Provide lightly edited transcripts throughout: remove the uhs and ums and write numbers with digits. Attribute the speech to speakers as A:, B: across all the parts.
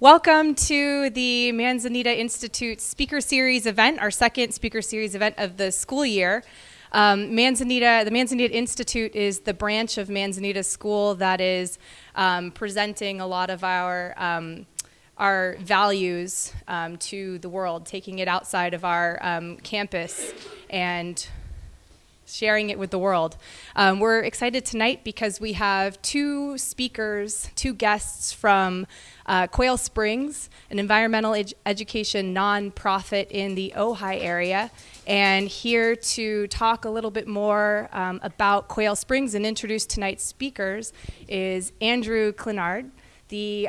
A: Welcome to the Manzanita Institute Speaker Series event, our second Speaker Series event of the school year. The Manzanita Institute is the branch of Manzanita School that is presenting a lot of our values to the world, taking it outside of our campus and sharing it with the world. We're excited tonight because we have two guests from Quail Springs, an environmental education nonprofit in the Ojai area. And here to talk a little bit more about Quail Springs and introduce tonight's speakers is Andrew Clinard, the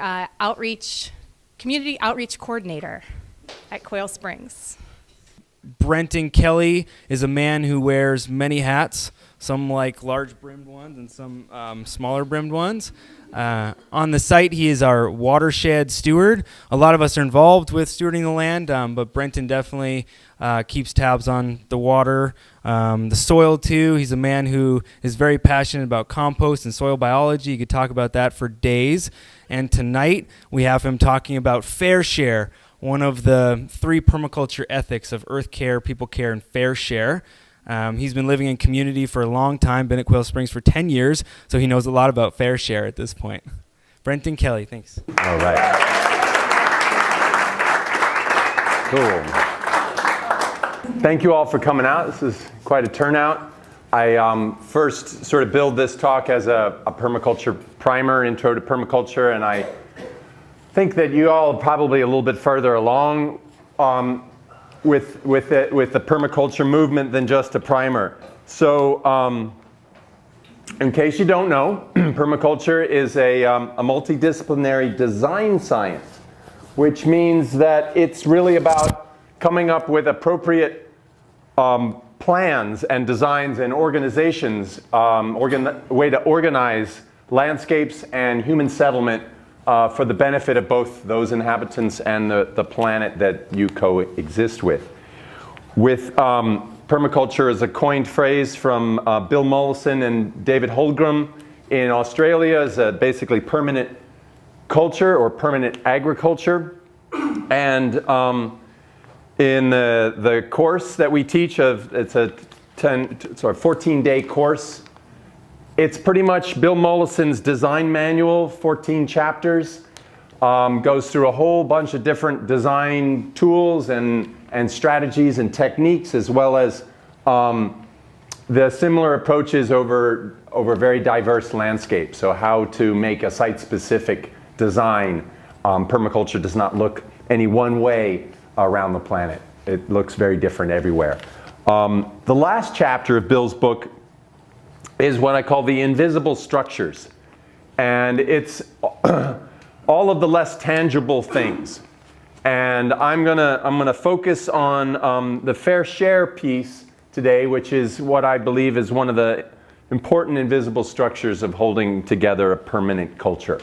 A: community outreach coordinator at Quail Springs.
B: Brenton Kelly is a man who wears many hats, some like large brimmed ones and some smaller brimmed ones. On the site, he is our watershed steward. A lot of us are involved with stewarding the land, but Brenton definitely keeps tabs on the water, the soil too. He's a man who is very passionate about compost and soil biology. You could talk about that for days. And tonight, we have him talking about fair share, one of the three permaculture ethics of earth care, people care, and fair share. He's been living in community for a long time, been at Quail Springs for 10 years, so he knows a lot about fair share at this point. Brenton Kelly, thanks.
C: All right. Cool. Thank you all for coming out. This is quite a turnout. I first sort of build this talk as a permaculture primer, intro to permaculture, and I think that you all are probably a little bit further along with the permaculture movement than just a primer. So in case you don't know, permaculture is a multidisciplinary design science, which means that it's really about coming up with appropriate plans and designs and organizations, way to organize landscapes and human settlement for the benefit of both those inhabitants and the planet that you coexist with. Permaculture is a coined phrase from Bill Mollison and David Holmgren in Australia, is basically permanent culture or permanent agriculture. And in the course that we teach, it's a 14-day course. It's pretty much Bill Mollison's design manual, 14 chapters, goes through a whole bunch of different design tools and strategies and techniques, as well as the similar approaches over very diverse landscapes. So how to make a site-specific design. Permaculture does not look any one way around the planet. It looks very different everywhere. The last chapter of Bill's book is what I call the invisible structures. And it's all of the less tangible things. And I'm gonna focus on the fair share piece today, which is what I believe is one of the important invisible structures of holding together a permanent culture.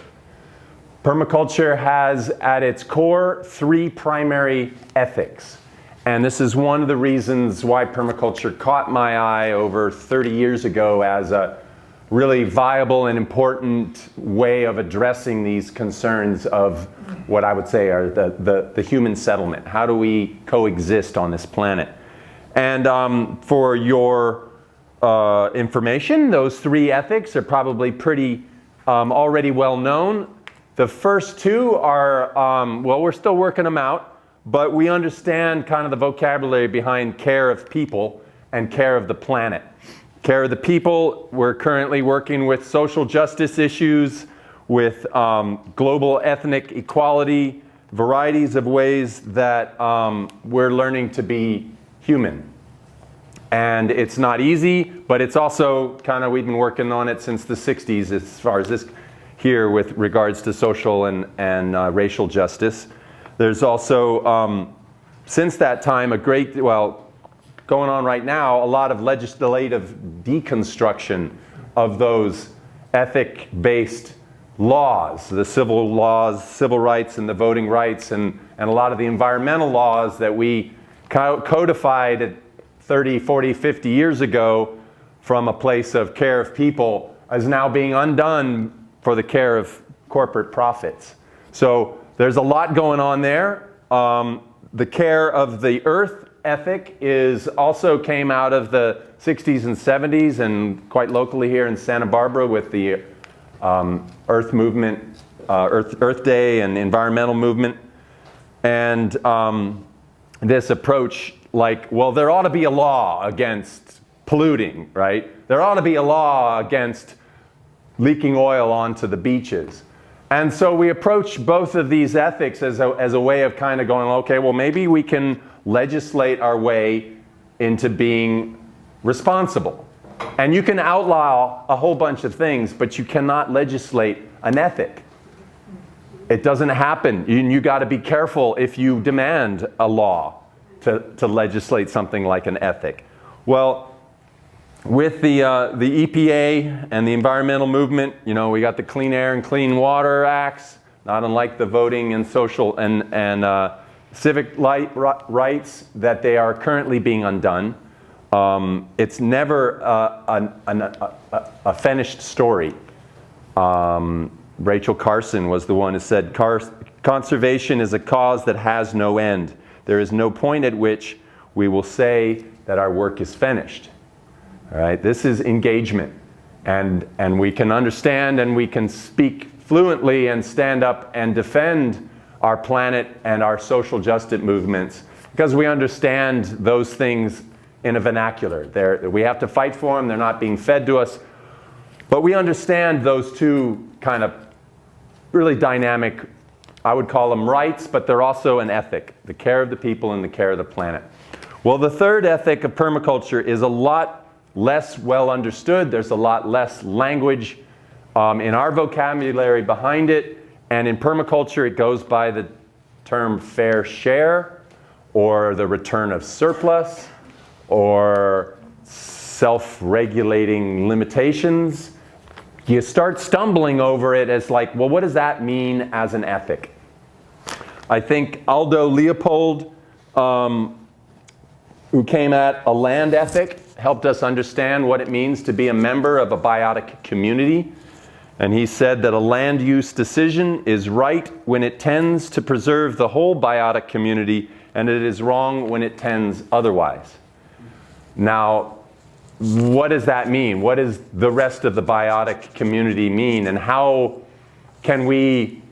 C: Permaculture has at its core three primary ethics. And this is one of the reasons why permaculture caught my eye over 30 years ago as a really viable and important way of addressing these concerns of what I would say are the human settlement. How do we coexist on this planet? And for your information, those three ethics are probably pretty already well known. The first two are, well, we're still working them out. But we understand kind of the vocabulary behind care of people and care of the planet. Care of the people, we're currently working with social justice issues, with global ethnic equality, varieties of ways that we're learning to be human. And it's not easy, but it's also kind of, we've been working on it since the 60s as far as this here with regards to social and racial justice. There's also, since that time, going on right now, a lot of legislative deconstruction of those ethic-based laws, the civil laws, civil rights and the voting rights, and a lot of the environmental laws that we codified 30, 40, 50 years ago from a place of care of people is now being undone for the care of corporate profits. So there's a lot going on there. The care of the earth ethic also came out of the 60s and 70s, and quite locally here in Santa Barbara with the Earth movement, Earth Day and environmental movement. And this approach, like, well, there ought to be a law against polluting, right? There ought to be a law against leaking oil onto the beaches. And so we approach both of these ethics as a way of kind of going, okay, well, maybe we can legislate our way into being responsible. And you can outlaw a whole bunch of things, but you cannot legislate an ethic. It doesn't happen. You got to be careful if you demand a law to legislate something like an ethic. Well, with the EPA and the environmental movement, you know, we got the Clean Air and Clean Water Acts, not unlike the voting and social and civic rights, that they are currently being undone. It's never a finished story. Rachel Carson was the one who said, conservation is a cause that has no end. There is no point at which we will say that our work is finished. All right, this is engagement, and we can understand and we can speak fluently and stand up and defend our planet and our social justice movements because we understand those things in a vernacular. We have to fight for them, they're not being fed to us, but we understand those two kind of really dynamic, I would call them rights, but they're also an ethic, the care of the people and the care of the planet. Well, the third ethic of permaculture is a lot less well understood. There's a lot less language in our vocabulary behind it. And in permaculture, it goes by the term fair share, or the return of surplus, or self-regulating limitations. You start stumbling over it as like, well, what does that mean as an ethic? I think Aldo Leopold, who came at a land ethic, helped us understand what it means to be a member of a biotic community. And he said that a land use decision is right when it tends to preserve the whole biotic community, and it is wrong when it tends otherwise. Now, what does that mean? What does the rest of the biotic community mean? And how can we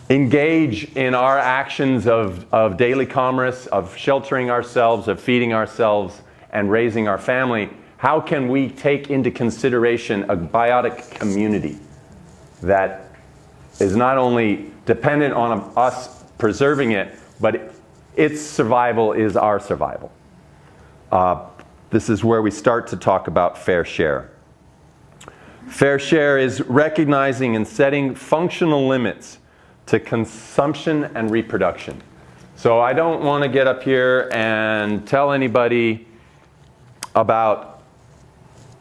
C: engage in our actions of daily commerce, of sheltering ourselves, of feeding ourselves, and raising our family? How can we take into consideration a biotic community that is not only dependent on us preserving it, but its survival is our survival? This is where we start to talk about fair share. Fair share is recognizing and setting functional limits to consumption and reproduction. So I don't want to get up here and tell anybody about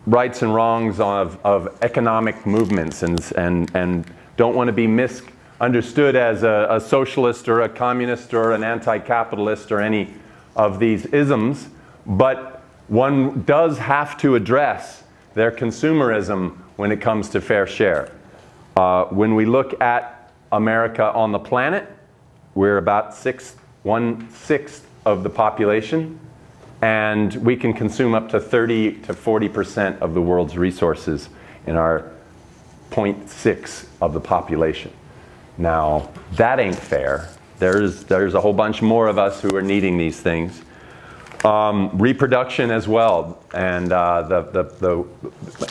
C: rights and wrongs of economic movements, and don't want to be misunderstood as a socialist or a communist or an anti-capitalist or any of these isms, but one does have to address their consumerism when it comes to fair share. When we look at America on the planet, we're about 1/6 of the population, and we can consume up to 30 to 40% of the world's resources in our 0.6 of the population. Now, that ain't fair. There's a whole bunch more of us who are needing these things. Reproduction as well, and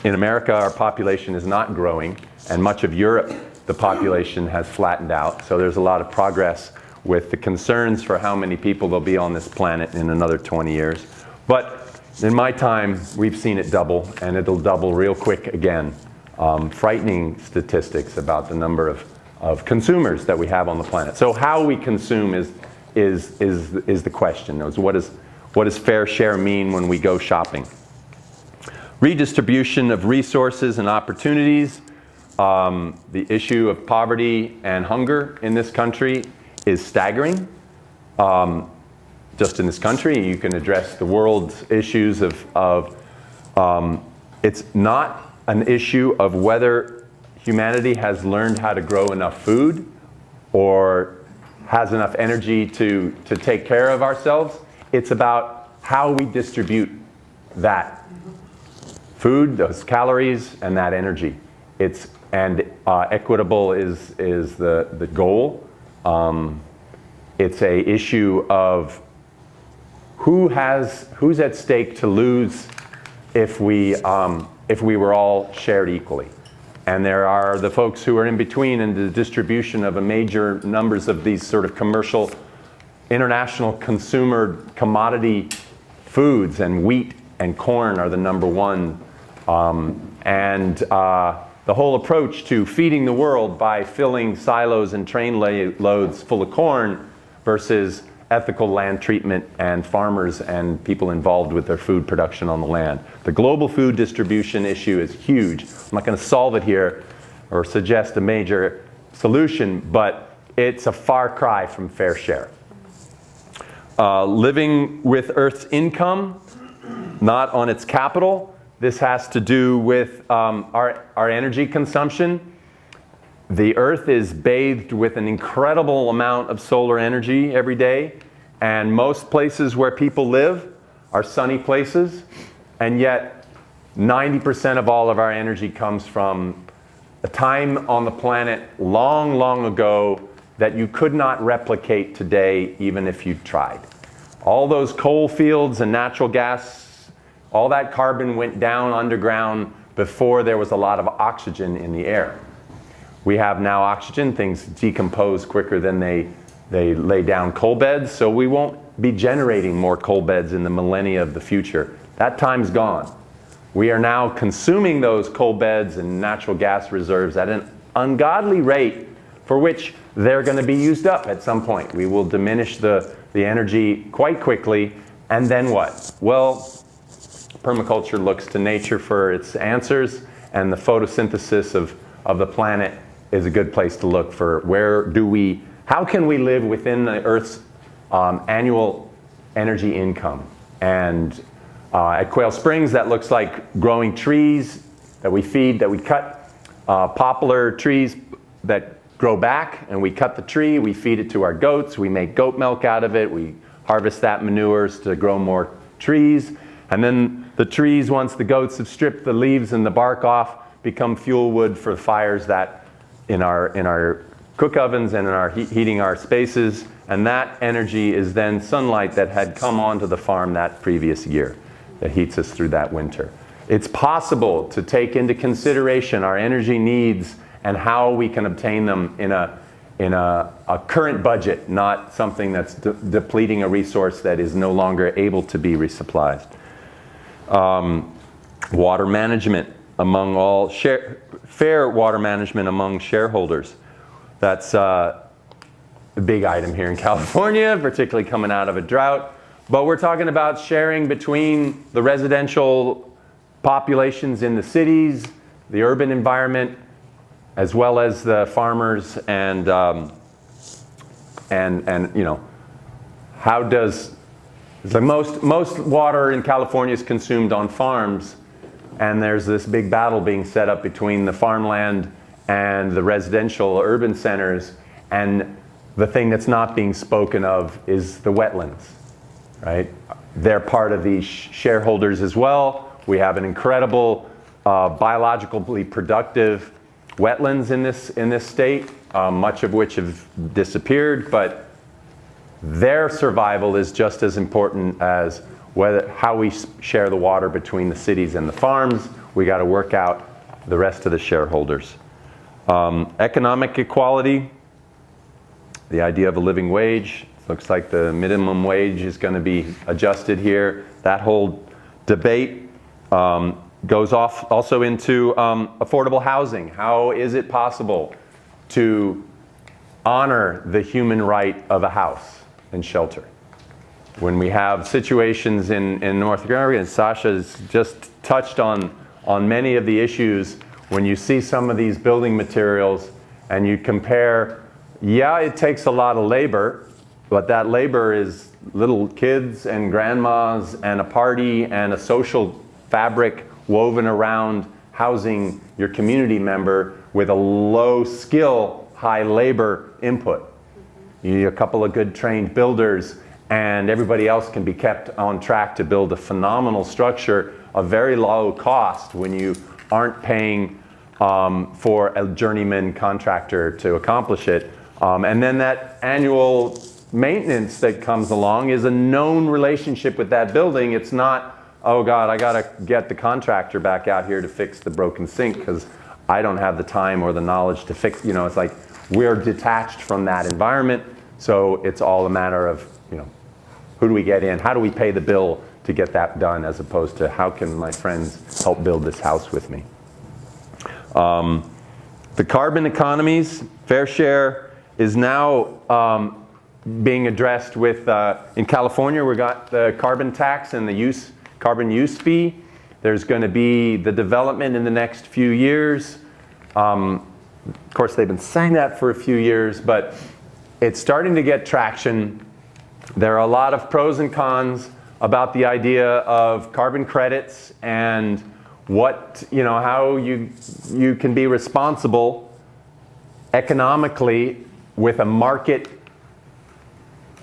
C: in America our population is not growing, and much of Europe the population has flattened out, so there's a lot of progress with the concerns for how many people there'll be on this planet in another 20 years. But in my time, we've seen it double, and it'll double real quick again. Frightening statistics about the number of consumers that we have on the planet. So how we consume is the question. What does fair share mean when we go shopping? Redistribution of resources and opportunities. The issue of poverty and hunger in this country is staggering. Just in this country, you can address the world's issues of it's not an issue of whether humanity has learned how to grow enough food or has enough energy to take care of ourselves. It's about how we distribute that food, those calories, and that energy. Equitable is the goal. It's a issue of who's at stake to lose if we were all shared equally. And there are the folks who are in between in the distribution of a major numbers of these sort of commercial, international consumer commodity foods, and wheat and corn are the number one. The whole approach to feeding the world by filling silos and train loads full of corn versus ethical land treatment and farmers and people involved with their food production on the land. The global food distribution issue is huge. I'm not going to solve it here or suggest a major solution, but it's a far cry from fair share. Living with Earth's income, not on its capital. This has to do with our energy consumption. The Earth is bathed with an incredible amount of solar energy every day, and most places where people live are sunny places, and yet 90% of all of our energy comes from a time on the planet long, long ago that you could not replicate today even if you tried. All those coal fields and natural gas, all that carbon went down underground before there was a lot of oxygen in the air. We have now oxygen, things decompose quicker than they lay down coal beds, so we won't be generating more coal beds in the millennia of the future. That time's gone. We are now consuming those coal beds and natural gas reserves at an ungodly rate for which they're going to be used up at some point. We will diminish the energy quite quickly, and then what? Well, permaculture looks to nature for its answers, and the photosynthesis of the planet is a good place to look for how can we live within the Earth's annual energy income. And at Quail Springs, that looks like growing trees that we feed, that we cut, poplar trees that grow back, and we cut the tree, we feed it to our goats, we make goat milk out of it, we harvest that manures to grow more trees, and then the trees, once the goats have stripped the leaves and the bark off, become fuel wood for fires that in our cook ovens and in our heating our spaces, and that energy is then sunlight that had come onto the farm that previous year that heats us through that winter. It's possible to take into consideration our energy needs and how we can obtain them in a current budget, not something that's depleting a resource that is no longer able to be resupplied. Water management among all fair water management among shareholders. That's a big item here in California, particularly coming out of a drought. But we're talking about sharing between the residential populations in the cities, the urban environment, as well as the farmers, and you know, how does the most water in California is consumed on farms, and there's this big battle being set up between the farmland and the residential urban centers, and the thing that's not being spoken of is the wetlands, right? They're part of these shareholders as well. We have an incredible biologically productive wetlands in this state, much of which have disappeared, but their survival is just as important as how we share the water between the cities and the farms. We got to work out the rest of the shareholders. Economic equality, the idea of a living wage. Looks like the minimum wage is going to be adjusted here. That whole debate goes off also into affordable housing. How is it possible to honor the human right of a house and shelter? When we have situations in North America, and Sasha's just touched on many of the issues, when you see some of these building materials and you compare, yeah, it takes a lot of labor, but that labor is little kids and grandmas and a party and a social fabric woven around housing your community member with a low skill, high labor input. You need a couple of good trained builders, and everybody else can be kept on track to build a phenomenal structure of very low cost when you aren't paying for a journeyman contractor to accomplish it. And then that annual maintenance that comes along is a known relationship with that building. It's not, oh God, I gotta get the contractor back out here to fix the broken sink because I don't have the time or the knowledge to fix, it's like we're detached from that environment. So it's all a matter of, who do we get in? How do we pay the bill to get that done, as opposed to how can my friends help build this house with me? The carbon economies, fair share, is now being addressed with, in California, we got the carbon tax and the carbon use fee. There's going to be the development in the next few years. Of course, they've been saying that for a few years, but it's starting to get traction. There are a lot of pros and cons about the idea of carbon credits and what, how you can be responsible economically with a market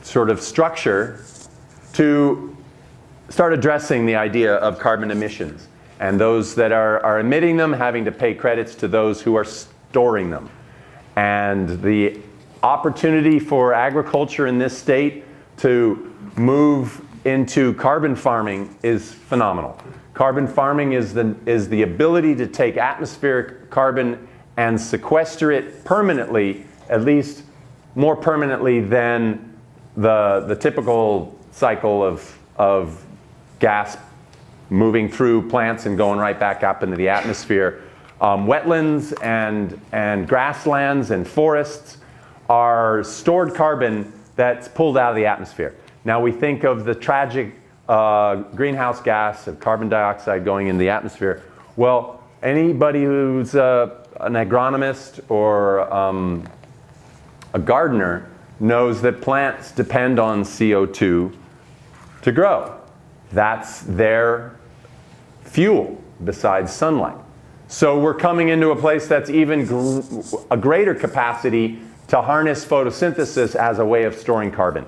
C: sort of structure to start addressing the idea of carbon emissions, and those that are emitting them having to pay credits to those who are storing them. And the opportunity for agriculture in this state to move into carbon farming is phenomenal. Carbon farming is the ability to take atmospheric carbon and sequester it permanently, at least more permanently than the typical cycle of gas moving through plants and going right back up into the atmosphere. Wetlands and grasslands and forests are stored carbon that's pulled out of the atmosphere. Now we think of the tragic greenhouse gas of carbon dioxide going in the atmosphere. Well, anybody who's an agronomist or a gardener knows that plants depend on CO2 to grow. That's their fuel besides sunlight. So we're coming into a place that's even a greater capacity to harness photosynthesis as a way of storing carbon.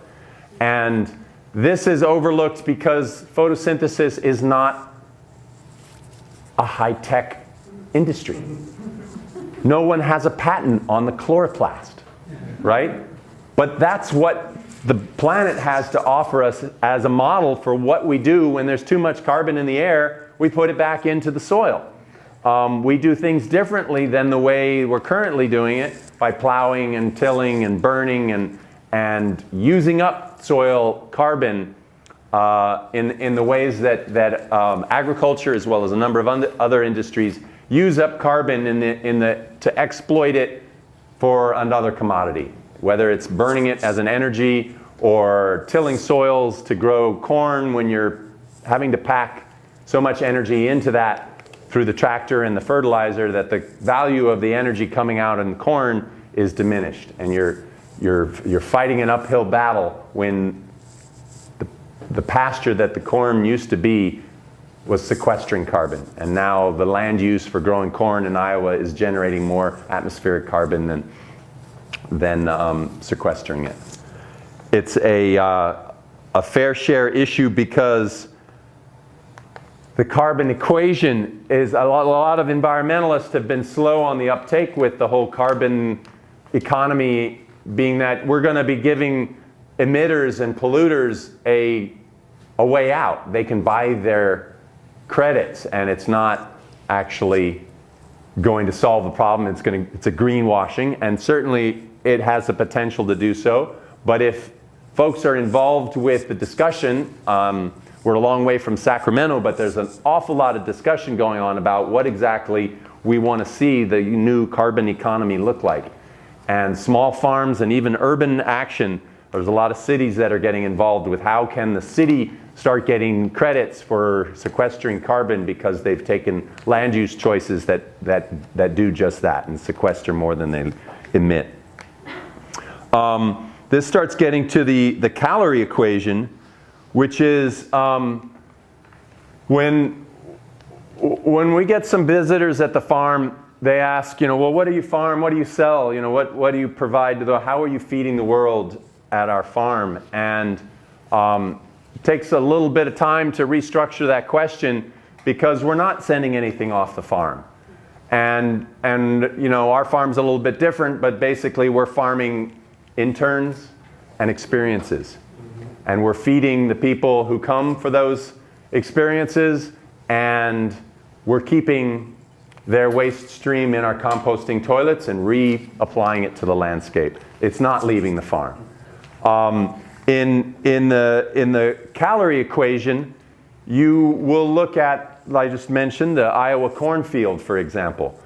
C: And this is overlooked because photosynthesis is not a high-tech industry. No one has a patent on the chloroplast, right? But that's what the planet has to offer us as a model for what we do when there's too much carbon in the air. We put it back into the soil. We do things differently than the way we're currently doing it, by plowing and tilling and burning and using up soil carbon in the ways that agriculture, as well as a number of other industries, use up carbon to exploit it for another commodity, whether it's burning it as an energy or tilling soils to grow corn when you're having to pack so much energy into that through the tractor and the fertilizer that the value of the energy coming out in corn is diminished, and you're fighting an uphill battle when the pasture that the corn used to be was sequestering carbon, and now the land use for growing corn in Iowa is generating more atmospheric carbon than sequestering it. It's a fair share issue because the carbon equation is a lot of environmentalists have been slow on the uptake with the whole carbon economy, being that we're going to be giving emitters and polluters a way out. They can buy their credits, and it's not actually going to solve the problem. It's a greenwashing, and certainly it has the potential to do so. But if folks are involved with the discussion, we're a long way from Sacramento, but there's an awful lot of discussion going on about what exactly we want to see the new carbon economy look like. And small farms and even urban action, there's a lot of cities that are getting involved with how can the city start getting credits for sequestering carbon because they've taken land use choices that do just that and sequester more than they emit. This starts getting to the calorie equation, which is when we get some visitors at the farm, they ask, well, what do you farm? What do you sell? What do you provide how are you feeding the world at our farm? And it takes a little bit of time to restructure that question because we're not sending anything off the farm. And our farm's a little bit different, but basically we're farming interns and experiences. And we're feeding the people who come for those experiences, and we're keeping their waste stream in our composting toilets and reapplying it to the landscape. It's not leaving the farm. In the calorie equation, you will look at, I just mentioned, the Iowa cornfield, for example.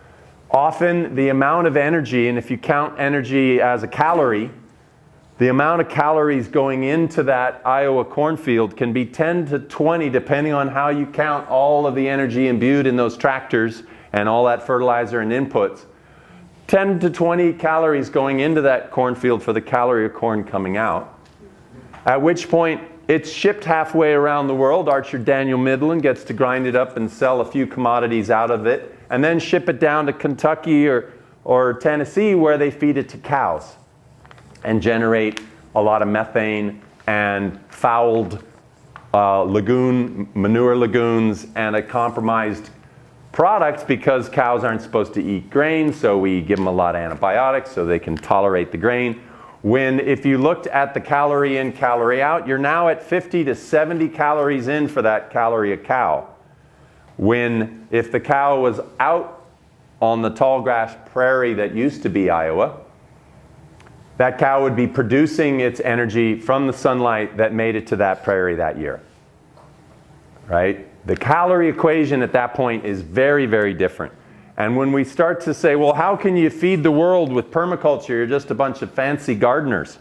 C: Often the amount of energy, and if you count energy as a calorie, the amount of calories going into that Iowa cornfield can be 10 to 20, depending on how you count all of the energy imbued in those tractors and all that fertilizer and inputs. 10 to 20 calories going into that cornfield for the calorie of corn coming out. At which point, it's shipped halfway around the world. Archer Daniel Midland gets to grind it up and sell a few commodities out of it, and then ship it down to Kentucky or Tennessee, where they feed it to cows and generate a lot of methane and fouled manure lagoons and a compromised product because cows aren't supposed to eat grain, so we give them a lot of antibiotics so they can tolerate the grain. When if you looked at the calorie in, calorie out, you're now at 50 to 70 calories in for that calorie a cow. When if the cow was out on the tall grass prairie that used to be Iowa, that cow would be producing its energy from the sunlight that made it to that prairie that year. Right? The calorie equation at that point is very, very different. And when we start to say, well, how can you feed the world with permaculture? You're just a bunch of fancy gardeners.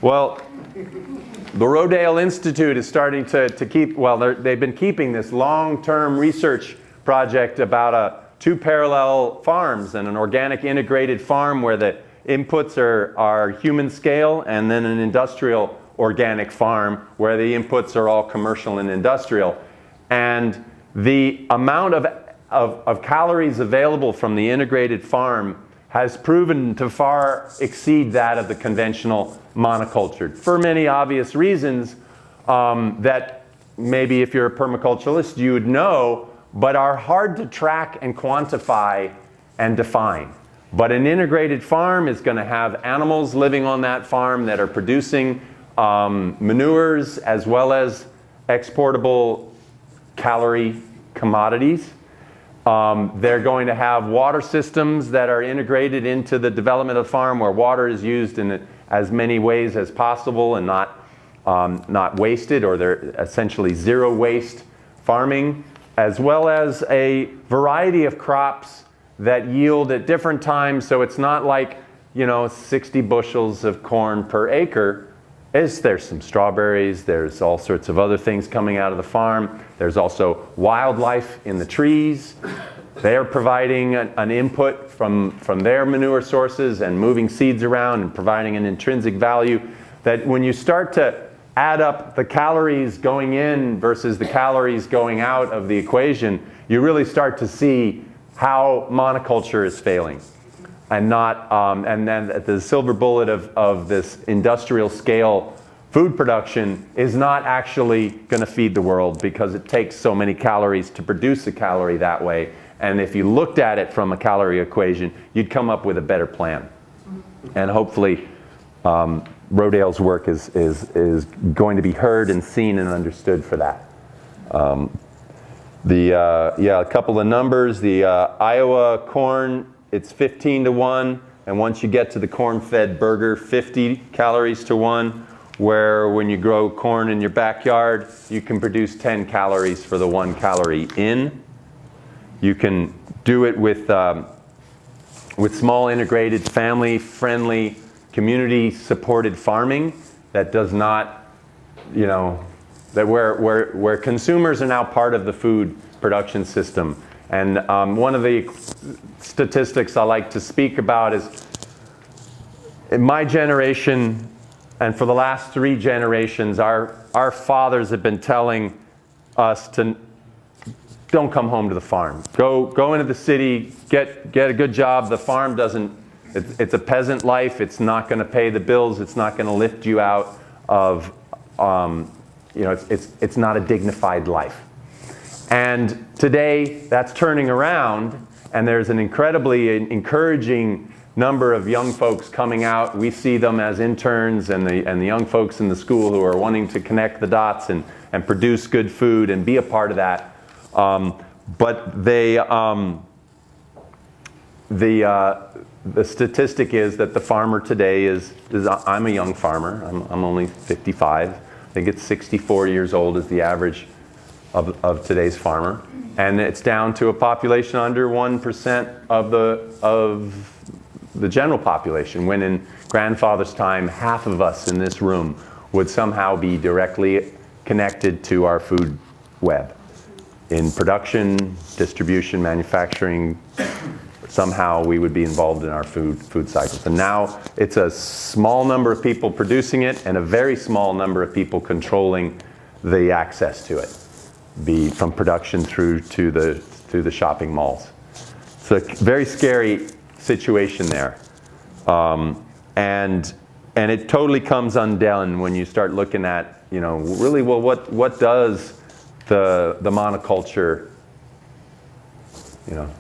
C: Well, the Rodale Institute is starting to keep, they've been keeping this long-term research project about two parallel farms and an organic integrated farm where the inputs are human scale, and then an industrial organic farm where the inputs are all commercial and industrial. And the amount of calories available from the integrated farm has proven to far exceed that of the conventional monoculture for many obvious reasons that maybe if you're a permaculturalist you would know, but are hard to track and quantify and define. But an integrated farm is going to have animals living on that farm that are producing manures as well as exportable calorie commodities. They're going to have water systems that are integrated into the development of the farm where water is used in as many ways as possible and not wasted, or they're essentially zero waste farming, as well as a variety of crops that yield at different times. So it's not like 60 bushels of corn per acre. There's some strawberries, there's all sorts of other things coming out of the farm. There's also wildlife in the trees. They're providing an input from their manure sources and moving seeds around and providing an intrinsic value that when you start to add up the calories going in versus the calories going out of the equation, you really start to see how monoculture is failing. And not, and then the silver bullet of this industrial scale food production is not actually going to feed the world because it takes so many calories to produce a calorie that way. And if you looked at it from a calorie equation, you'd come up with a better plan. And hopefully, Rodale's work is going to be heard and seen and understood for that. A couple of numbers. The Iowa corn, it's 15 to 1, and once you get to the corn-fed burger, 50 calories to 1, where when you grow corn in your backyard, you can produce 10 calories for the 1 calorie in. You can do it with small integrated, family-friendly, community-supported farming that does not, that where consumers are now part of the food production system. And one of the statistics I like to speak about is in my generation, and for the last 3 generations, our fathers have been telling us to don't come home to the farm. Go into the city, get a good job. The farm doesn't, it's a peasant life. It's not going to pay the bills. It's not going to lift you out of, it's not a dignified life. And today that's turning around, and there's an incredibly encouraging number of young folks coming out. We see them as interns and the young folks in the school who are wanting to connect the dots and produce good food and be a part of that. But the statistic is that the farmer today is I'm a young farmer. I'm only 55. I think it's 64 years old is the average of today's farmer. And it's down to a population under 1% of the general population, when in grandfather's time, half of us in this room would somehow be directly connected to our food web. In production, distribution, manufacturing, somehow we would be involved in our food cycles. And now it's a small number of people producing it and a very small number of people controlling the access to it, be from production through to the shopping malls. It's a very scary situation there. And it totally comes undone when you start looking at, really, well, what does the monoculture,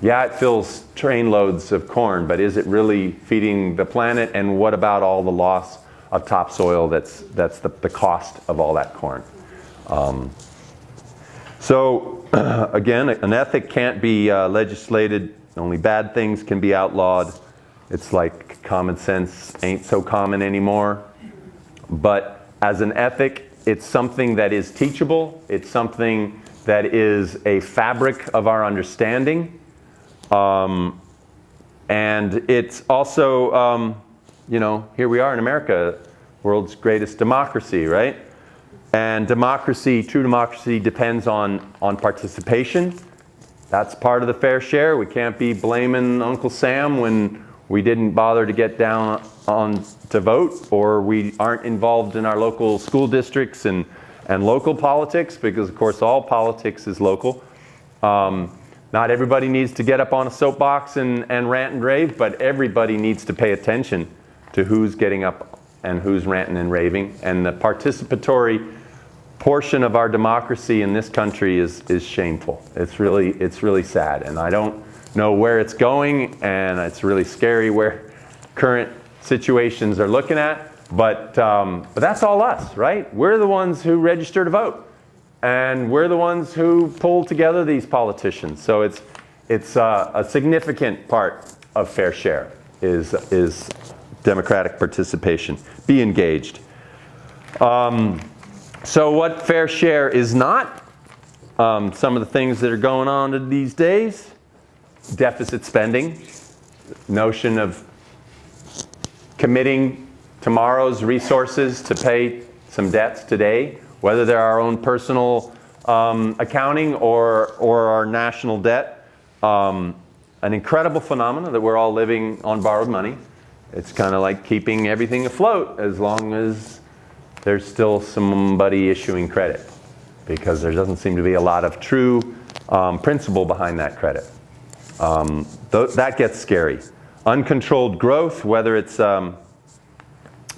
C: yeah, it fills train loads of corn, but is it really feeding the planet? And what about all the loss of topsoil that's the cost of all that corn? So again, an ethic can't be legislated. Only bad things can be outlawed. It's like common sense ain't so common anymore. But as an ethic, it's something that is teachable. It's something that is a fabric of our understanding. And it's also, here we are in America, world's greatest democracy, right? And democracy, true democracy, depends on participation. That's part of the fair share. We can't be blaming Uncle Sam when we didn't bother to get down on to vote, or we aren't involved in our local school districts and local politics, because of course all politics is local. Not everybody needs to get up on a soapbox and rant and rave, but everybody needs to pay attention to who's getting up and who's ranting and raving. And the participatory portion of our democracy in this country is shameful. It's really sad, and I don't know where it's going, and it's really scary where current situations are looking at. But that's all us, right? We're the ones who register to vote, and we're the ones who pull together these politicians. So it's a significant part of fair share is democratic participation. Be engaged. So what fair share is not? Some of the things that are going on these days: deficit spending, notion of committing tomorrow's resources to pay some debts today, whether they're our own personal accounting or our national debt. An incredible phenomenon that we're all living on borrowed money. It's kind of like keeping everything afloat as long as there's still somebody issuing credit, because there doesn't seem to be a lot of true principle behind that credit. That gets scary. Uncontrolled growth, whether it's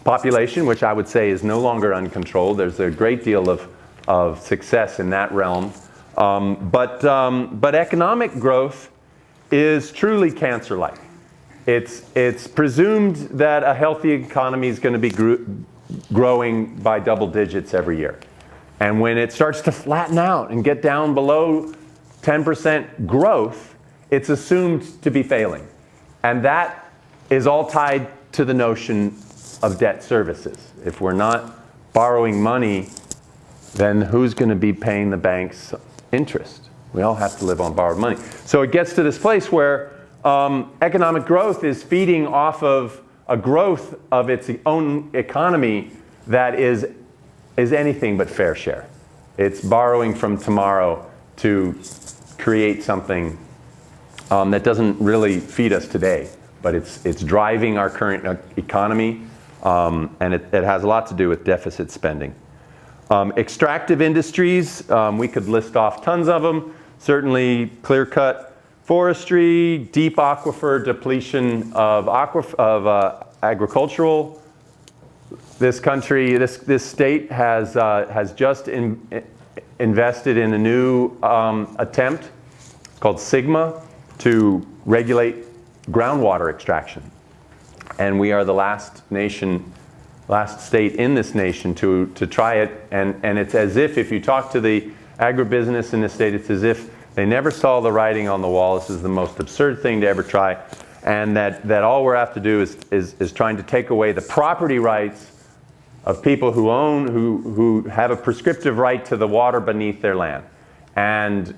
C: population, which I would say is no longer uncontrolled. There's a great deal of success in that realm. But economic growth is truly cancer-like. It's presumed that a healthy economy is going to be growing by double digits every year. And when it starts to flatten out and get down below 10% growth, it's assumed to be failing. And that is all tied to the notion of debt services. If we're not borrowing money, then who's going to be paying the bank's interest? We all have to live on borrowed money. So it gets to this place where economic growth is feeding off of a growth of its own economy that is anything but fair share. It's borrowing from tomorrow to create something that doesn't really feed us today, but it's driving our current economy, and it has a lot to do with deficit spending. Extractive industries, we could list off tons of them. certainly clear-cut forestry, deep aquifer depletion of agricultural. This country, this state has just invested in a new attempt called Sigma to regulate groundwater extraction. And we are the last state in this nation to try it. And it's as if you talk to the agribusiness in the state, it's as if they never saw the writing on the wall. This is the most absurd thing to ever try. And that all we have to do is trying to take away the property rights of people who have a prescriptive right to the water beneath their land. And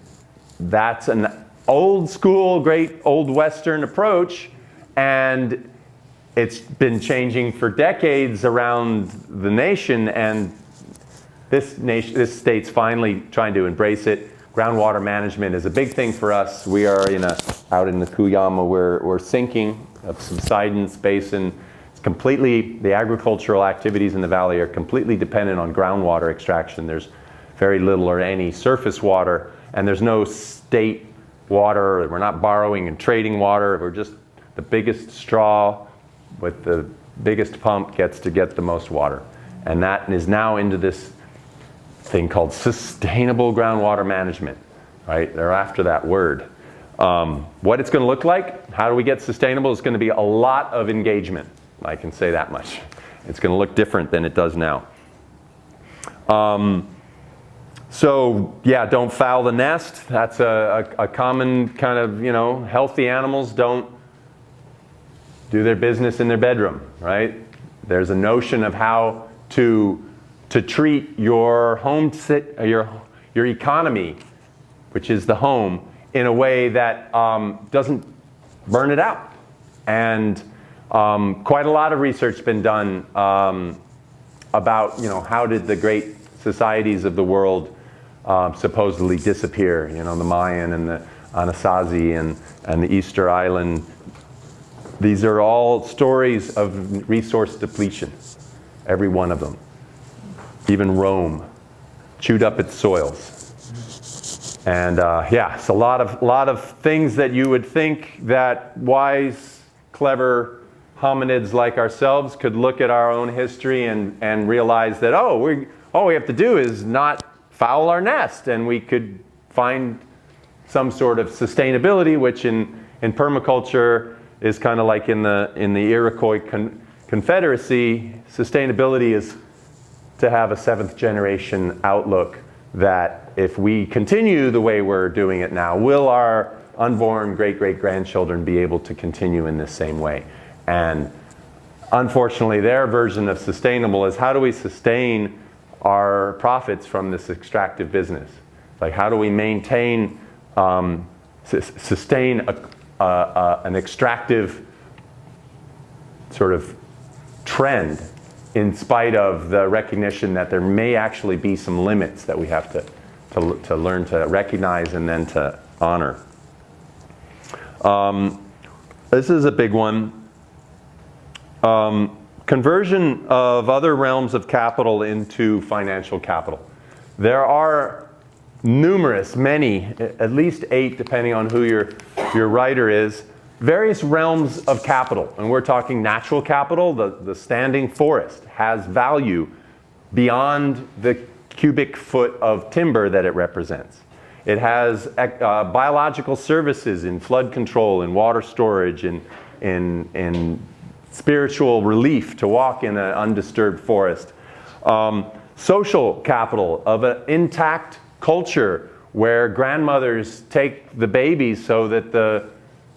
C: that's an old school, great old Western approach. And it's been changing for decades around the nation, and this state's finally trying to embrace it. Groundwater management is a big thing for us. We are out in the Cuyama, we're sinking a subsidence basin. It's completely, the agricultural activities in the valley are completely dependent on groundwater extraction. There's very little or any surface water, and there's no state water. We're not borrowing and trading water. We're just the biggest straw with the biggest pump gets to get the most water. And that is now into this thing called sustainable groundwater management, right? They're after that word. What it's going to look like, how do we get sustainable, is going to be a lot of engagement. I can say that much. It's going to look different than it does now. So yeah, don't foul the nest. That's a common kind of, healthy animals don't do their business in their bedroom, right? There's a notion of how to treat your home, your economy, which is the home, in a way that doesn't burn it out. And quite a lot of research has been done about, how did the great societies of the world supposedly disappear? The Mayan and the Anasazi and the Easter Island. These are all stories of resource depletion, every one of them. Even Rome chewed up its soils. And it's a lot of things that you would think that wise, clever hominids like ourselves could look at our own history and realize that, all we have to do is not foul our nest, and we could find some sort of sustainability, which in permaculture is kind of like in the Iroquois Confederacy. Sustainability is to have a 7th generation outlook that if we continue the way we're doing it now, will our unborn great-great-grandchildren be able to continue in this same way? And unfortunately, their version of sustainable is, how do we sustain our profits from this extractive business? Like, how do we maintain, sustain an extractive sort of trend in spite of the recognition that there may actually be some limits that we have to learn to recognize and then to honor. This is a big one. Conversion of other realms of capital into financial capital. There are many, at least 8, depending on who your writer is, various realms of capital. And we're talking natural capital. The standing forest has value beyond the cubic foot of timber that it represents. It has biological services in flood control, in water storage, in spiritual relief to walk in an undisturbed forest. Social capital of an intact culture where grandmothers take the babies so that the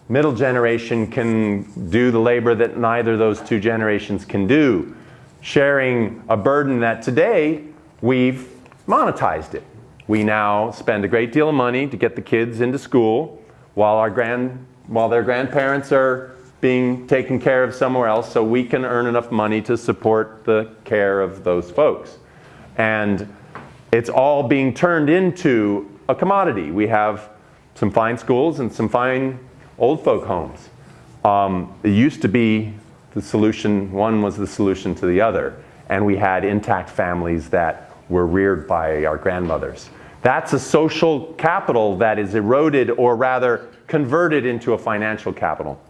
C: middle generation can do the labor that neither of those two generations can do, sharing a burden that today we've monetized it. We now spend a great deal of money to get the kids into school while their grandparents are being taken care of somewhere else, so we can earn enough money to support the care of those folks. And it's all being turned into a commodity. We have some fine schools and some fine old folk homes. It used to be the solution, one was the solution to the other. And we had intact families that were reared by our grandmothers. That's a social capital that is eroded, or rather converted into a financial capital.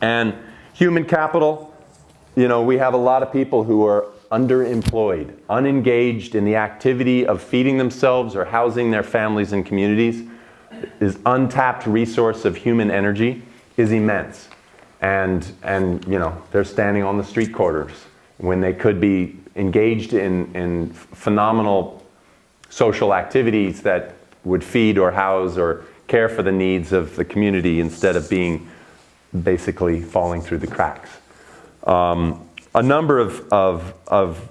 C: And human capital, we have a lot of people who are underemployed, unengaged in the activity of feeding themselves or housing their families and communities. This untapped resource of human energy is immense. And they're standing on the street corners when they could be engaged in phenomenal social activities that would feed or house or care for the needs of the community instead of being basically falling through the cracks. A number of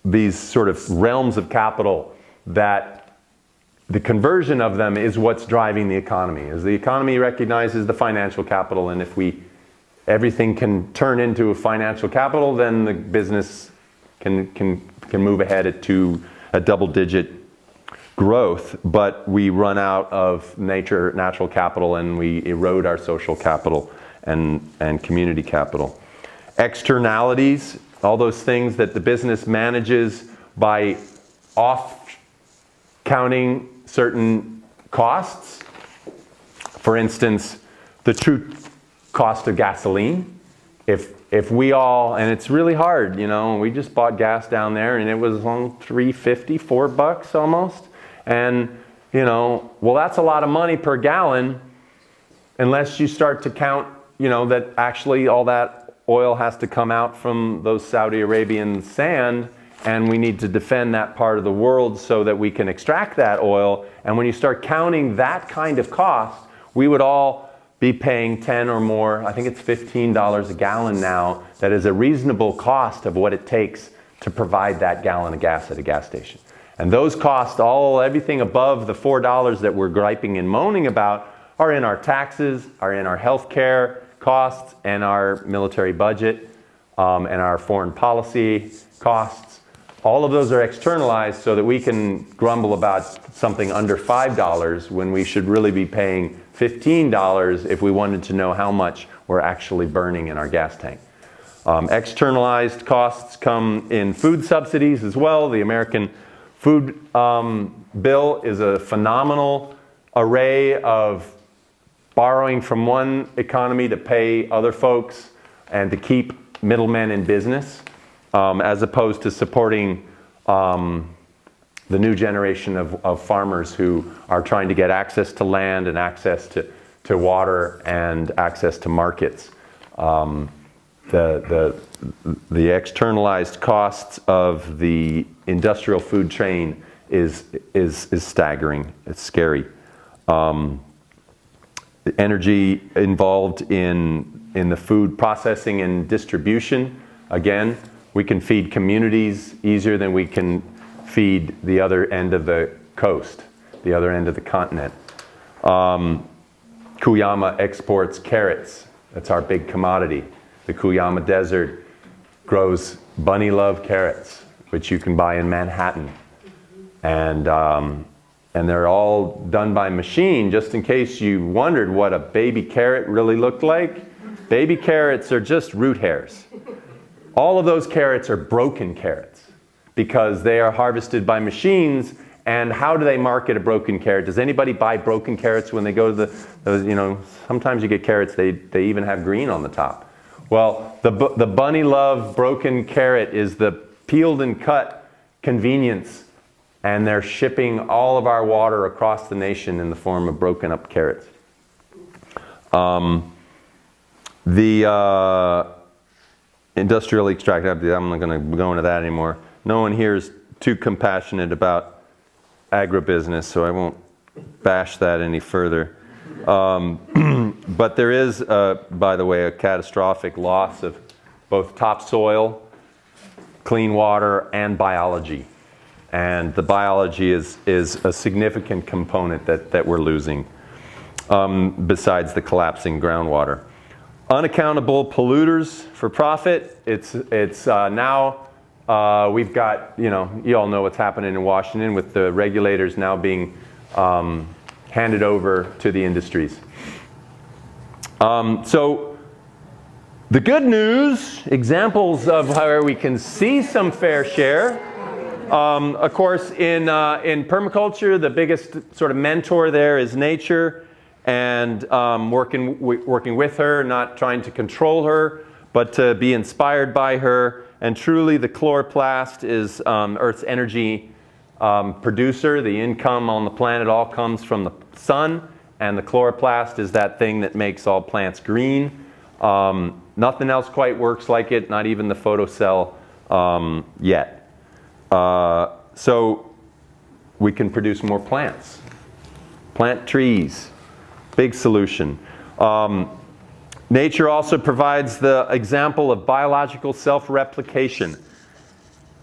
C: these sort of realms of capital that the conversion of them is what's driving the economy. As the economy recognizes the financial capital, and if everything can turn into a financial capital, then the business can move ahead to a double-digit growth, but we run out of natural capital, and we erode our social capital and community capital. Externalities, all those things that the business manages by off-counting certain costs. For instance, the true cost of gasoline. If we all, and it's really hard, we just bought gas down there and it was on $3.50, $4 almost. And, well, that's a lot of money per gallon unless you start to count, that actually all that oil has to come out from those Saudi Arabian sand, and we need to defend that part of the world so that we can extract that oil. And when you start counting that kind of cost, we would all be paying 10 or more, I think it's $15 a gallon now, that is a reasonable cost of what it takes to provide that gallon of gas at a gas station. And those costs, everything above the $4 that we're griping and moaning about, are in our taxes, are in our health care costs, and our military budget, and our foreign policy costs. All of those are externalized so that we can grumble about something under $5 when we should really be paying $15 if we wanted to know how much we're actually burning in our gas tank. Externalized costs come in food subsidies as well. The American food bill is a phenomenal array of borrowing from one economy to pay other folks and to keep middlemen in business, as opposed to supporting the new generation of farmers who are trying to get access to land and access to water and access to markets. The externalized costs of the industrial food chain is staggering. It's scary. The energy involved in the food processing and distribution, again, we can feed communities easier than we can feed the other end of the coast, the other end of the continent. Cuyama exports carrots. That's our big commodity. The Cuyama Desert grows bunny love carrots, which you can buy in Manhattan. And they're all done by machine, just in case you wondered what a baby carrot really looked like. Baby carrots are just root hairs. All of those carrots are broken carrots because they are harvested by machines. And how do they market a broken carrot? Does anybody buy broken carrots when they go to sometimes you get carrots, they even have green on the top. Well, the bunny love broken carrot is the peeled and cut convenience, and they're shipping all of our water across the nation in the form of broken up carrots. The industrially extracted, I'm not going to go into that anymore. No one here is too compassionate about agribusiness, so I won't bash that any further. But there is, by the way, a catastrophic loss of both topsoil, clean water, and biology. And the biology is a significant component that we're losing, besides the collapsing groundwater. Unaccountable polluters for profit. It's now we've got, you all know what's happening in Washington with the regulators now being handed over to the industries. So the good news, examples of where we can see some fair share, Of course, in permaculture, the biggest sort of mentor there is nature, and working with her, not trying to control her, but to be inspired by her. And truly, the chloroplast is Earth's energy producer. The income on the planet all comes from the sun, and the chloroplast is that thing that makes all plants green. Nothing else quite works like it, not even the photocell yet. So we can produce more plants. Plant trees, big solution. Nature also provides the example of biological self-replication.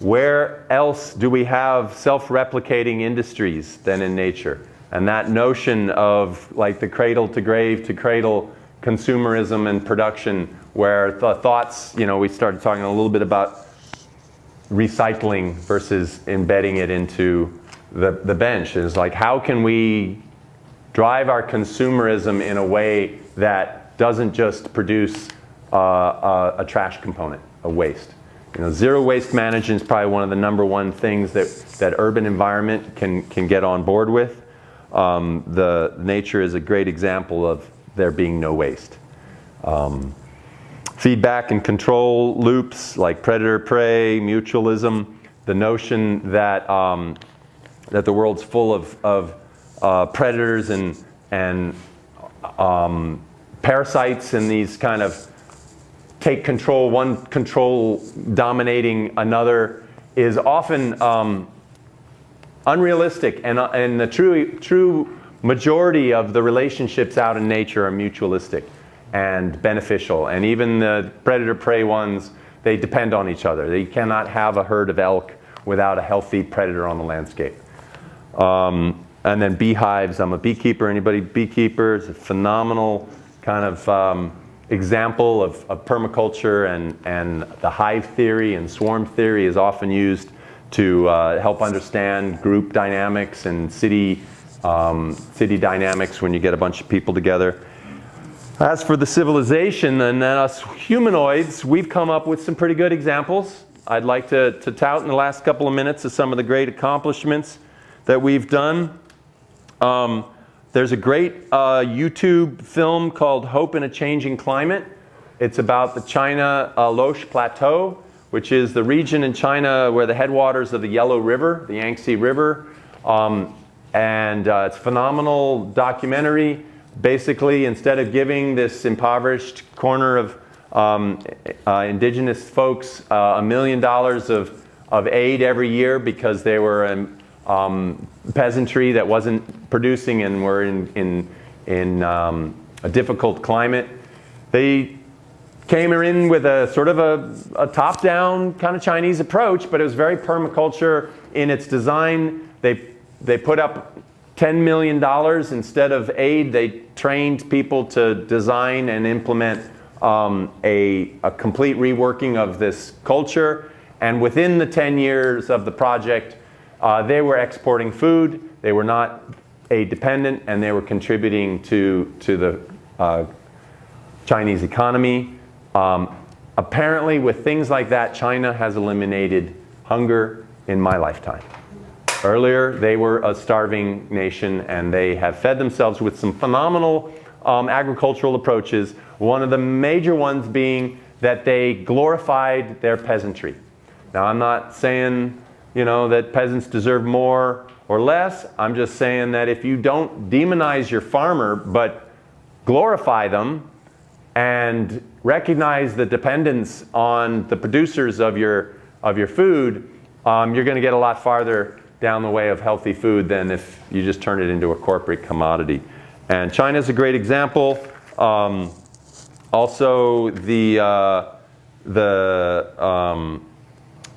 C: Where else do we have self-replicating industries than in nature? And that notion of like the cradle to grave to cradle consumerism and production, where the thoughts, we started talking a little bit about recycling versus embedding it into the bench. Is like, how can we drive our consumerism in a way that doesn't just produce a trash component, a waste? Zero waste management is probably one of the #1 things that urban environment can get on board with. The nature is a great example of there being no waste. Feedback and control loops like predator-prey, mutualism, the notion that the world's full of predators and parasites, and these kind of take control, one control dominating another, is often unrealistic, and the true majority of the relationships out in nature are mutualistic and beneficial. And even the predator-prey ones, they depend on each other. You cannot have a herd of elk without a healthy predator on the landscape. And then beehives. I'm a beekeeper. Anybody beekeeper? It's a phenomenal kind of example of permaculture, and the hive theory and swarm theory is often used to help understand group dynamics and city dynamics when you get a bunch of people together. As for the civilization and us humanoids, we've come up with some pretty good examples. I'd like to tout in the last couple of minutes of some of the great accomplishments that we've done. There's a great YouTube film called Hope in a Changing Climate. It's about the China Loess Plateau, which is the region in China where the headwaters of the Yellow River, the Yangtze River, and it's a phenomenal documentary. Basically, instead of giving this impoverished corner of indigenous folks $1 million of aid every year because they were peasantry that wasn't producing and were in a difficult climate, they came in with a sort of a top-down kind of Chinese approach, but it was very permaculture in its design. They put up $10 million instead of aid. They trained people to design and implement a complete reworking of this culture. And within the 10 years of the project, they were exporting food. They were not aid dependent, and they were contributing to the Chinese economy. Apparently, with things like that, China has eliminated hunger in my lifetime. Earlier, they were a starving nation, and they have fed themselves with some phenomenal agricultural approaches. One of the major ones being that they glorified their peasantry. Now, I'm not saying, that peasants deserve more or less. I'm just saying that if you don't demonize your farmer, but glorify them and recognize the dependence on the producers of your food, you're going to get a lot farther down the way of healthy food than if you just turn it into a corporate commodity. And China's a great example. Also, the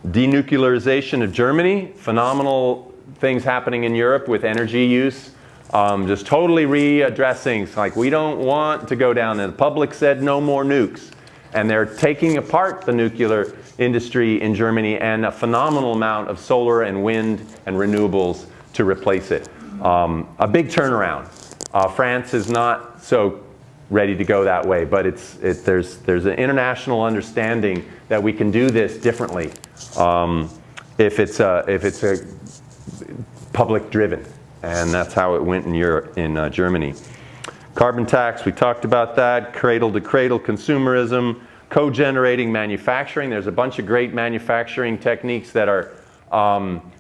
C: denuclearization of Germany, phenomenal things happening in Europe with energy use. Just totally readdressing, it's like we don't want to go down there. The public said no more nukes. And they're taking apart the nuclear industry in Germany and a phenomenal amount of solar and wind and renewables to replace it. A big turnaround. France is not so ready to go that way, but there's an international understanding that we can do this differently. if it's a public driven, and that's how it went in Europe, in Germany. Carbon tax, we talked about that. Cradle to cradle consumerism, cogenerating manufacturing. There's a bunch of great manufacturing techniques that are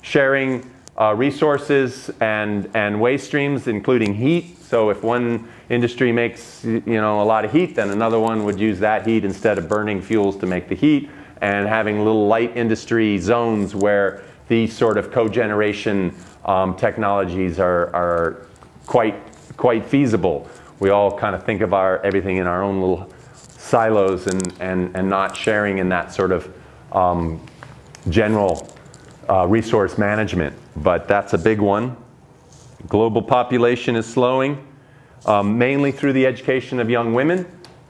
C: sharing resources and waste streams, including heat. So if one industry makes a lot of heat, then another one would use that heat instead of burning fuels to make the heat, and having little light industry zones where these sort of cogeneration technologies are quite feasible. We all kind of think of everything in our own little silos and not sharing in that sort of general resource management. But that's a big one. Global population is slowing, mainly through the education of young women.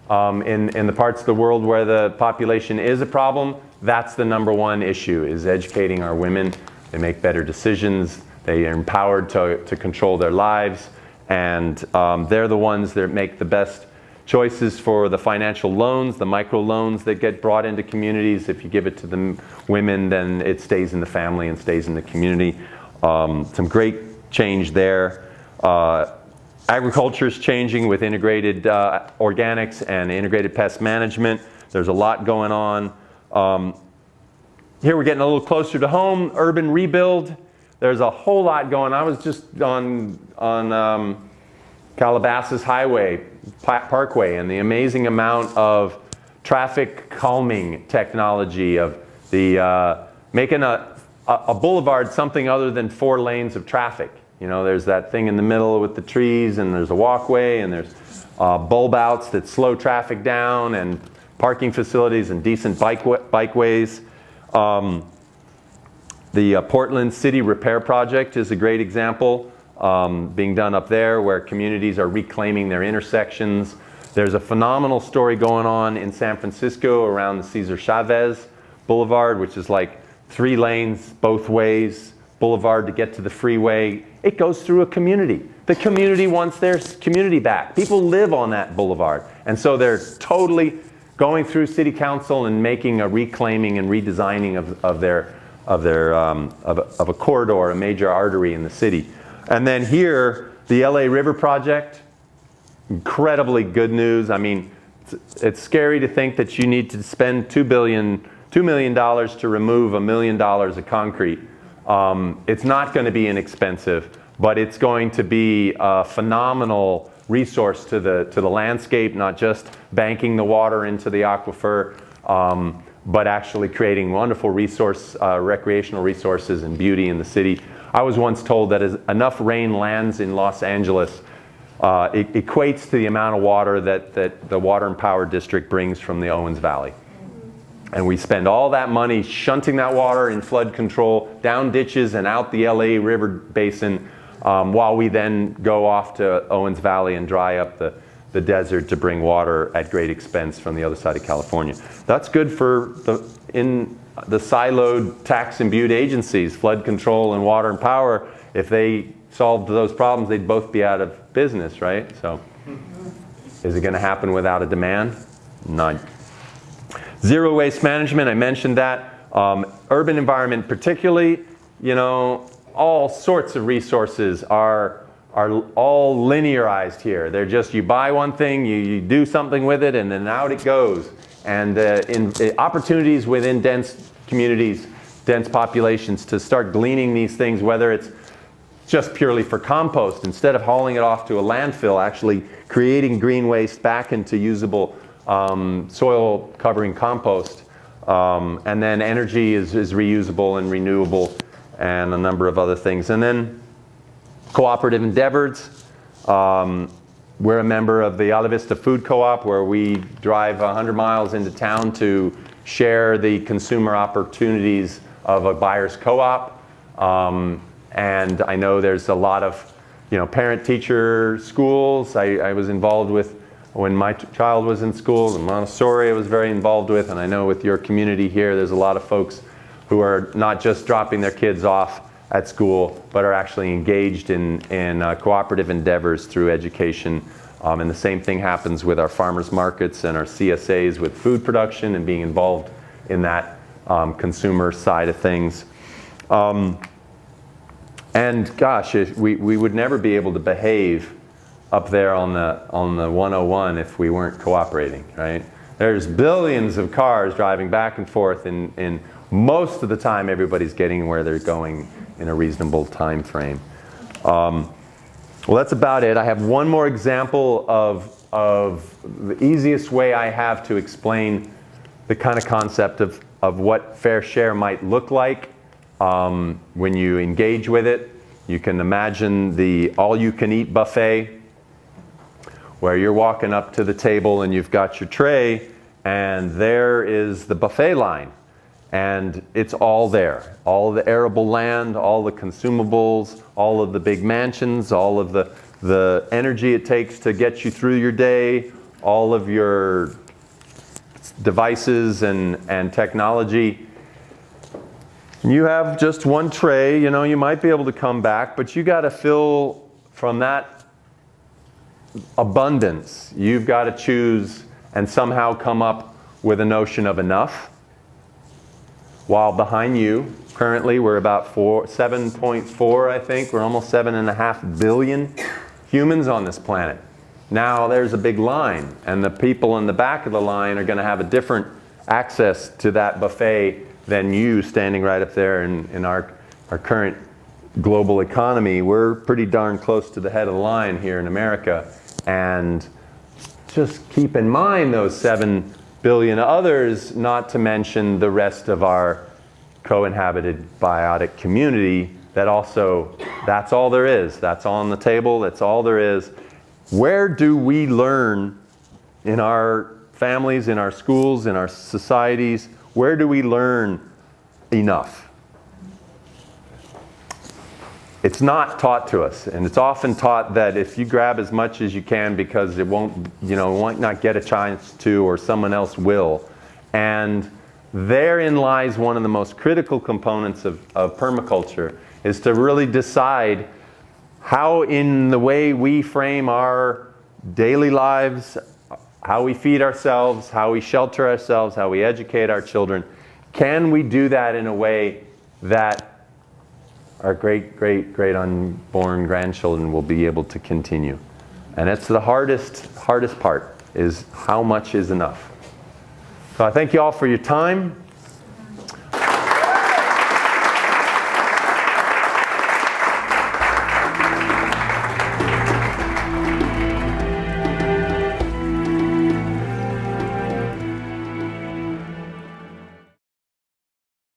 C: In the parts of the world where the population is a problem, that's the #1 issue, is educating our women. They make better decisions. They are empowered to control their lives. And they're the ones that make the best choices for the financial loans, the micro loans that get brought into communities. If you give it to the women, then it stays in the family and stays in the community. Some great change there. Agriculture is changing with integrated organics and integrated pest management. There's a lot going on. Here we're getting a little closer to home, urban rebuild. There's a whole lot going on. I was just on Calabasas Highway, Parkway, and the amazing amount of traffic calming technology of the making a boulevard something other than 4 lanes of traffic. There's that thing in the middle with the trees, and there's a walkway, and there's bulb outs that slow traffic down, and parking facilities and decent bikeways. The Portland City Repair Project is a great example being done up there, where communities are reclaiming their intersections. There's a phenomenal story going on in San Francisco around the Cesar Chavez Boulevard, which is like 3 lanes both ways, boulevard to get to the freeway. It goes through a community. The community wants their community back. People live on that boulevard. And so they're totally going through city council and making a reclaiming and redesigning of a corridor, a major artery in the city. And then here, the LA River Project, incredibly good news. I mean, it's scary to think that you need to spend $2 million to remove $1 million of concrete. It's not going to be inexpensive, but it's going to be a phenomenal resource to the landscape, not just banking the water into the aquifer, but actually creating wonderful recreational resources and beauty in the city. I was once told that as enough rain lands in Los Angeles, it equates to the amount of water that the Water and Power District brings from the Owens Valley. And we spend all that money shunting that water in flood control down ditches and out the LA River Basin, while we then go off to Owens Valley and dry up the desert to bring water at great expense from the other side of California. That's good for the siloed tax-imbued agencies, flood control and water and power. If they solved those problems, they'd both be out of business, right? So is it going to happen without a demand? None. Zero waste management, I mentioned that. Urban environment particularly, all sorts of resources are all linearized here. They're just, you buy one thing, you do something with it, and then out it goes. And opportunities within dense communities, dense populations, to start gleaning these things, whether it's just purely for compost, instead of hauling it off to a landfill, actually creating green waste back into usable soil covering compost. And then energy is reusable and renewable, and a number of other things. And then cooperative endeavors. We're a member of the Ala Vista Food Co-op, where we drive 100 miles into town to share the consumer opportunities of a buyer's co-op. And I know there's a lot of parent-teacher schools. I was involved with, when my child was in school, the Montessori I was very involved with, and I know with your community here, there's a lot of folks who are not just dropping their kids off at school, but are actually engaged in cooperative endeavors through education. And the same thing happens with our farmers markets and our CSAs with food production and being involved in that consumer side of things. And gosh, we would never be able to behave up there on the 101 if we weren't cooperating, right? There's billions of cars driving back and forth, and most of the time everybody's getting where they're going in a reasonable time frame. Well, that's about it. I have one more example of the easiest way I have to explain the kind of concept of what fair share might look like when you engage with it. You can imagine the all-you-can-eat buffet, where you're walking up to the table and you've got your tray, and there is the buffet line. And it's all there. All the arable land, all the consumables, all of the big mansions, all of the energy it takes to get you through your day, all of your devices and technology. You have just one tray, you know, you might be able to come back, but you got to fill from that abundance. You've got to choose and somehow come up with a notion of enough. While behind you, currently we're about 7.4, I think. We're almost 7.5 billion humans on this planet. Now there's a big line, and the people in the back of the line are going to have a different access to that buffet than you standing right up there in our current global economy. We're pretty darn close to the head of the line here in America. And just keep in mind those 7 billion others, not to mention the rest of our co-inhabited biotic community that also, that's all there is. That's on the table, that's all there is. Where do we learn in our families, in our schools, in our societies, where do we learn enough? It's not taught to us, and it's often taught that if you grab as much as you can because it won't, you know, won't not get a chance to, or someone else will. And therein lies one of the most critical components of permaculture, is to really decide how, in the way we frame our daily lives, how we feed ourselves, how we shelter ourselves, how we educate our children, can we do that in a way that our great unborn grandchildren will be able to continue? And that's the hardest part, is how much is enough. So I thank you all for your time.